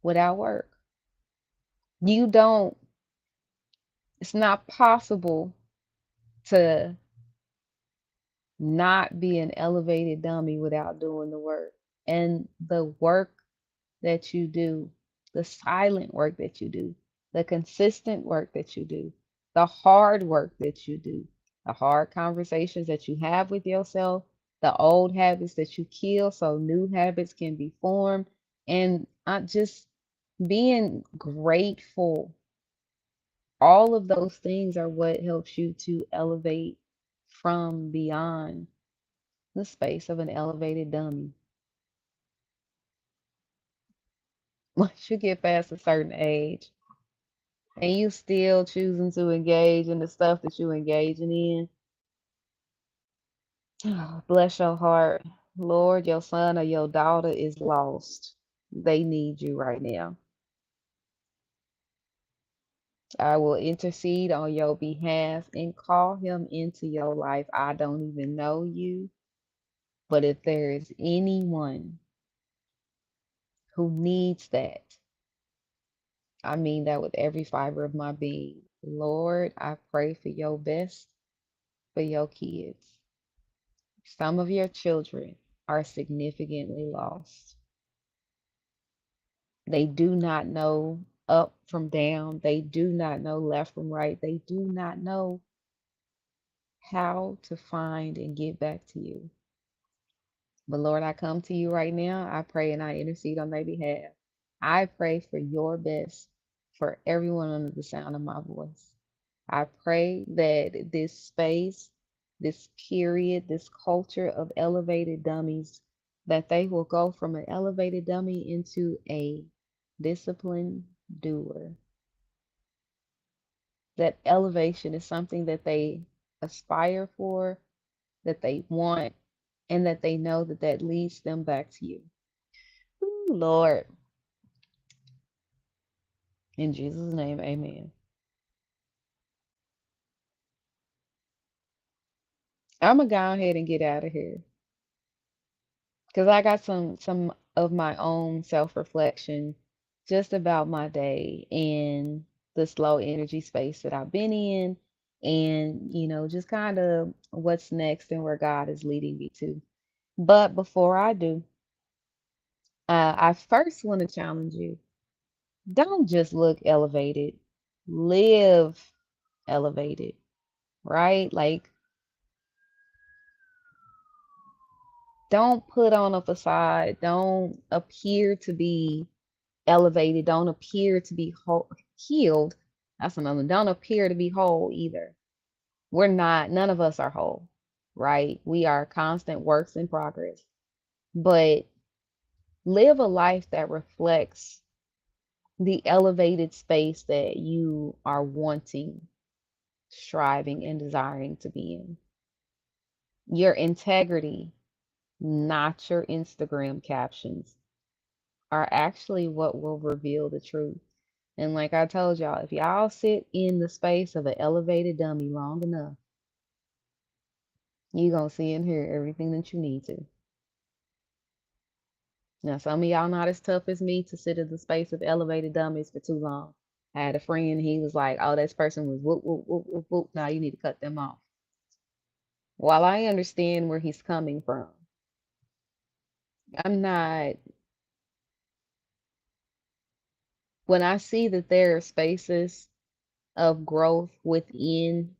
Speaker 1: without work. You don't, it's not possible to not be an elevated dummy without doing the work. And the work that you do, the silent work that you do, the consistent work that you do, the hard work that you do, the hard conversations that you have with yourself, the old habits that you kill so new habits can be formed, and just being grateful. All of those things are what helps you to elevate from beyond the space of an elevated dummy. Once you get past a certain age and you still choosing to engage in the stuff that you engaging in, bless your heart. Lord, your son or your daughter is lost. They need you right now. I will intercede on your behalf and call him into your life. I don't even know you, but if there is anyone who needs that, I mean that with every fiber of my being. Lord, I pray for your best for your kids. Some of your children are significantly lost. They do not know up from down. They do not know left from right. They do not know how to find and get back to you. But Lord, I come to you right now. I pray and I intercede on their behalf. I pray for your best for everyone under the sound of my voice. I pray that this space, this period, this culture of elevated dummies, that they will go from an elevated dummy into a disciplined doer. That elevation is something that they aspire for, that they want, and that they know that that leads them back to you. Ooh, Lord, in Jesus' name, amen. I'm gonna go ahead and get out of here because I got some of my own self-reflection just about my day and the slow energy space that I've been in, and just kind of what's next and where God is leading me to. But before I do, I first want to challenge you. Don't just look elevated, live elevated, right? Like, don't put on a facade, don't appear to be elevated, don't appear to be healed. That's another one. Don't appear to be whole either. We're not, none of us are whole, right? We are constant works in progress. But live a life that reflects the elevated space that you are wanting, striving, and desiring to be in. Your integrity, not your Instagram captions, are actually what will reveal the truth. And like I told y'all, if y'all sit in the space of an elevated dummy long enough, you gonna see and hear everything that you need to. Now, some of y'all not as tough as me to sit in the space of elevated dummies for too long. I had a friend, he was like, oh, this person was whoop, whoop, whoop, whoop, whoop. Now you need to cut them off. While I understand where he's coming from, I'm not, when I see that there are spaces of growth within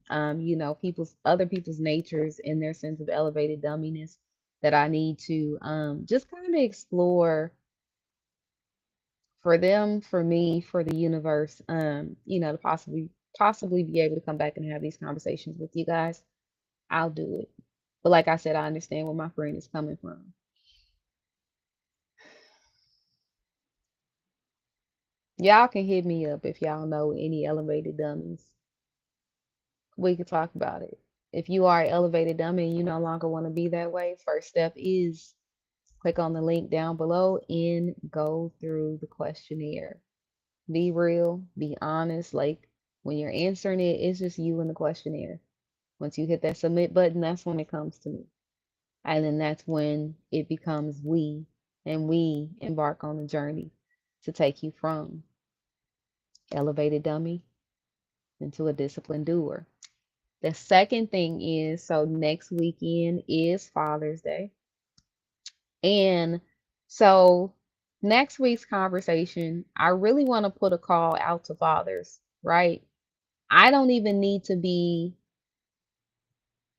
Speaker 1: people's other people's natures and their sense of elevated dumminess that I need to just kind of explore for them, for me, for the universe, to possibly be able to come back and have these conversations with you guys. I'll do it. But like I said, I understand where my friend is coming from. Y'all can hit me up if y'all know any elevated dummies. We could talk about it. If you are an elevated dummy and you no longer want to be that way, first step is Click on the link down below and go through the questionnaire. Be real, be honest. Like when you're answering it, it's just you and the questionnaire. Once you hit that submit button, that's when it comes to me. And then that's when it becomes we, and we embark on the journey to take you from elevated dummy into a disciplined doer. The second thing is, so next weekend is Father's Day. And so next week's conversation, I really want to put a call out to fathers, right? I don't even need to be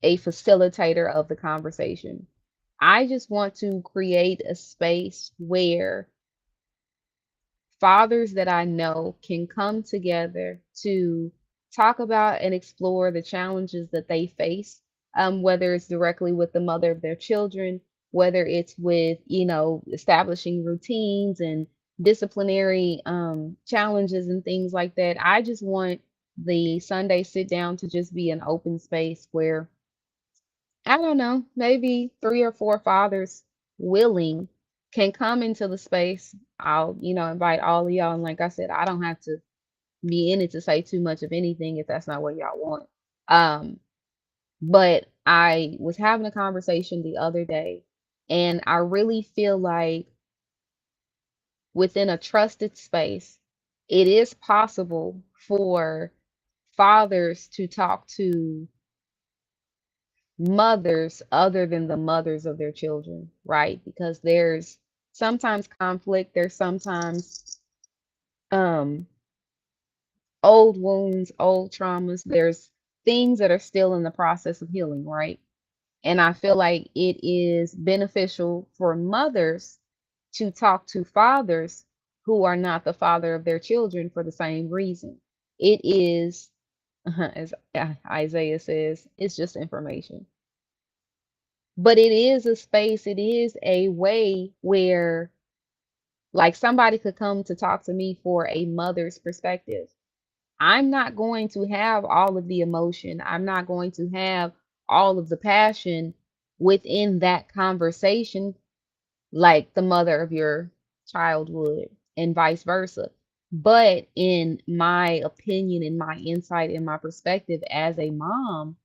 Speaker 1: a facilitator of the conversation. I just want to create a space where fathers that I know can come together to talk about and explore the challenges that they face, whether it's directly with the mother of their children, whether it's with, establishing routines and disciplinary challenges and things like that. I just want the Sunday sit down to just be an open space where I don't know, maybe 3 or 4 fathers willing can come into the space. I'll, invite all of y'all. And like I said, I don't have to be in it to say too much of anything if that's not what y'all want. Um, but I was having a conversation the other day, and I really feel like within a trusted space, it is possible for fathers to talk to mothers other than the mothers of their children, right? Because there's sometimes conflict, there's sometimes um old wounds, old traumas, there's things that are still in the process of healing, right? And I feel like it is beneficial for mothers to talk to fathers who are not the father of their children for the same reason. It is, as Isaiah says, it's just information. But it is a space, it is a way where, like, somebody could come to talk to me for a mother's perspective. I'm not going to have all of the emotion, I'm not going to have all of the passion within that conversation like the mother of your child would, and vice versa. But in my opinion, in my insight, in my perspective as a mom,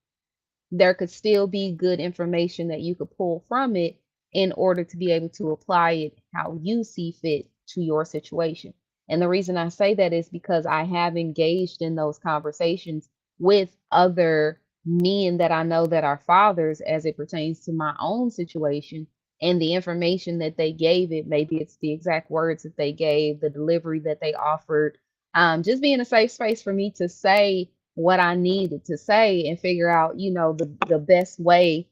Speaker 1: there could still be good information that you could pull from it in order to be able to apply it how you see fit to your situation. And the reason I say that is because I have engaged in those conversations with other men that I know that are fathers as it pertains to my own situation. And the information that they gave it, maybe it's the exact words that they gave, the delivery that they offered, just being a safe space for me to say what I needed to say and figure out, the best way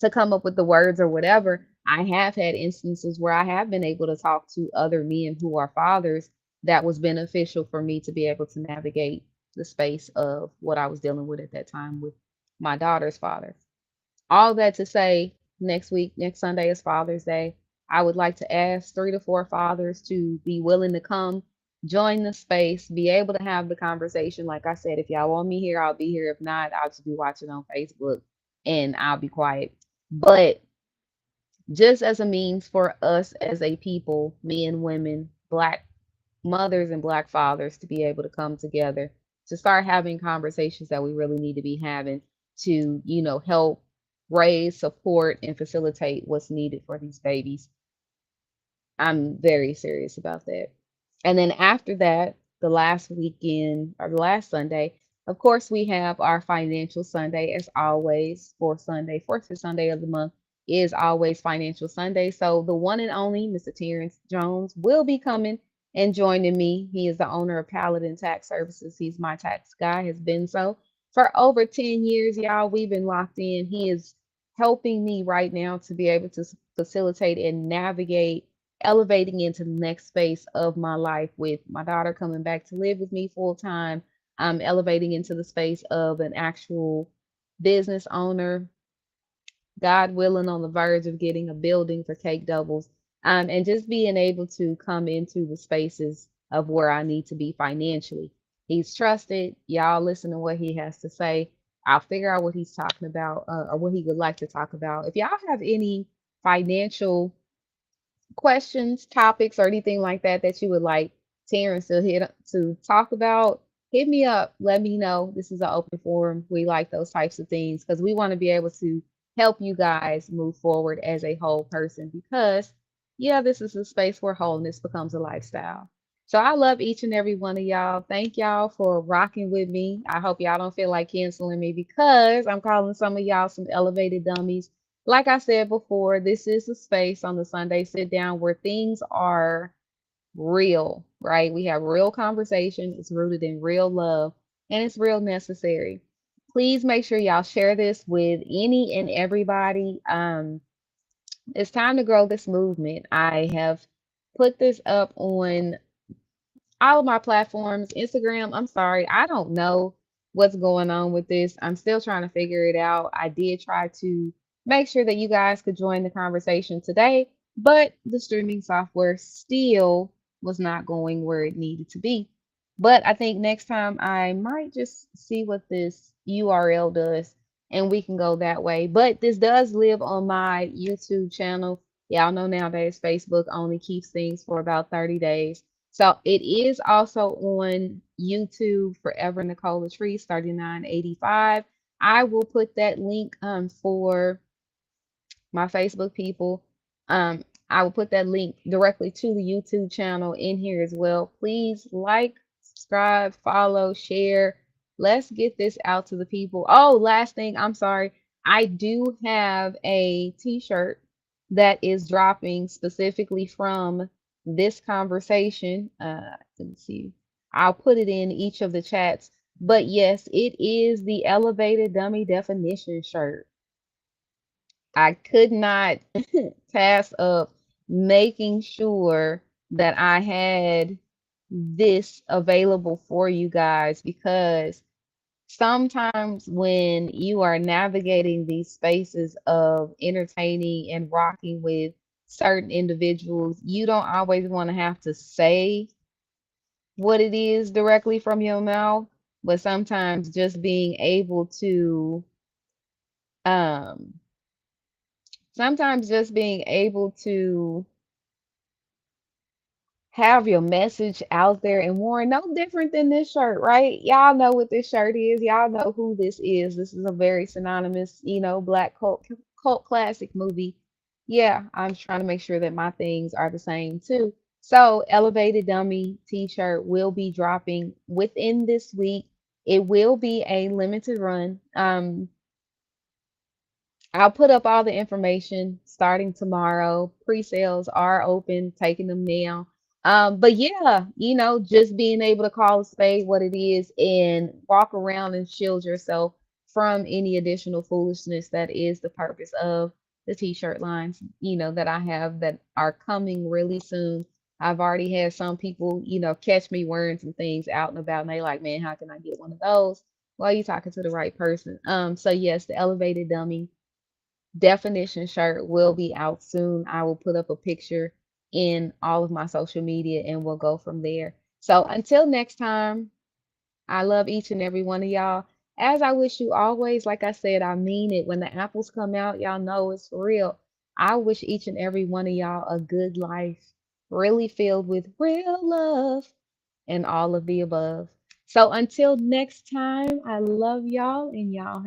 Speaker 1: to come up with the words or whatever. I have had instances where I have been able to talk to other men who are fathers that was beneficial for me to be able to navigate the space of what I was dealing with at that time with my daughter's father. All that to say, next week, next Sunday is Father's Day. I would like to ask 3 to 4 fathers to be willing to come, join the space, be able to have the conversation. Like I said, if y'all want me here, I'll be here. If not, I'll just be watching on Facebook and I'll be quiet. But just as a means for us as a people, men, women, Black mothers, and Black fathers to be able to come together to start having conversations that we really need to be having to, help raise, support, and facilitate what's needed for these babies. I'm very serious about that. And then after that, the last weekend or the last Sunday, of course, we have our financial Sunday as always. Fourth Sunday of the month is always financial Sunday. So the one and only Mr. Terrence Jones will be coming and joining me. He is the owner of Paladin Tax Services. He's my tax guy, has been so for over 10 years, y'all. We've been locked in. He is helping me right now to be able to facilitate and navigate elevating into the next space of my life with my daughter coming back to live with me full time. I'm elevating into the space of an actual business owner, God willing, on the verge of getting a building for Cake Doubles, and just being able to come into the spaces of where I need to be financially. He's trusted. Y'all listen to what he has to say. I'll figure out what he's talking about or what he would like to talk about. If y'all have any financial questions, topics, or anything like that that you would like Terrence to talk about, hit me up. Let me know. This is an open forum. We like those types of things because we want to be able to help you guys move forward as a whole person because, yeah, this is a space where wholeness becomes a lifestyle. So I love each and every one of y'all. Thank y'all for rocking with me. I hope y'all don't feel like canceling me because I'm calling some of y'all some elevated dummies. Like I said before, this is a space on the Sunday sit down where things are real, right? We have real conversation. It's rooted in real love and it's real necessary. Please make sure y'all share this with any and everybody. It's time to grow this movement. I have put this up on all of my platforms. Instagram, I'm sorry, I don't know what's going on with this. I'm still trying to figure it out. I did try to make sure that you guys could join the conversation today, but the streaming software still was not going where it needed to be. But I think next time I might just see what this URL does and we can go that way. But this does live on my YouTube channel. Y'all know nowadays Facebook only keeps things for about 30 days. So it is also on YouTube, Forever Nicole LaTreece, 3985. I will put that link for my Facebook people. I will put that link directly to the YouTube channel in here as well. Please like, subscribe, follow, share. Let's get this out to the people. Oh, last thing, I'm sorry. I do have a t-shirt that is dropping specifically from this conversation. Let me see. I'll put it in each of the chats. But yes, it is the elevated dummy definition shirt. I could not pass up making sure that I had this available for you guys because sometimes when you are navigating these spaces of entertaining and rocking with certain individuals, you don't always want to have to say what it is directly from your mouth, but sometimes just being able to um sometimes just being able to have your message out there and worn no different than this shirt, right? Y'all know what this shirt is. Y'all know who this is. This is a very synonymous, black cult classic movie. Yeah, I'm trying to make sure that my things are the same too. So, Elevated Dummy t-shirt will be dropping within this week. It will be a limited run. I'll put up all the information starting tomorrow. Pre-sales are open, taking them now. But yeah, just being able to call a spade what it is and walk around and shield yourself from any additional foolishness. That is the purpose of the t-shirt lines, that I have that are coming really soon. I've already had some people, catch me wearing some things out and about, and they like, man, how can I get one of those? Well, you talking to the right person. So yes, the elevated dummy definition shirt will be out soon. I will put up a picture in all of my social media and we'll go from there. So until next time, I love each and every one of y'all. As I wish you always, like I said, I mean it. When the apples come out, y'all know it's for real. I wish each and every one of y'all a good life, really filled with real love and all of the above. So until next time, I love y'all and y'all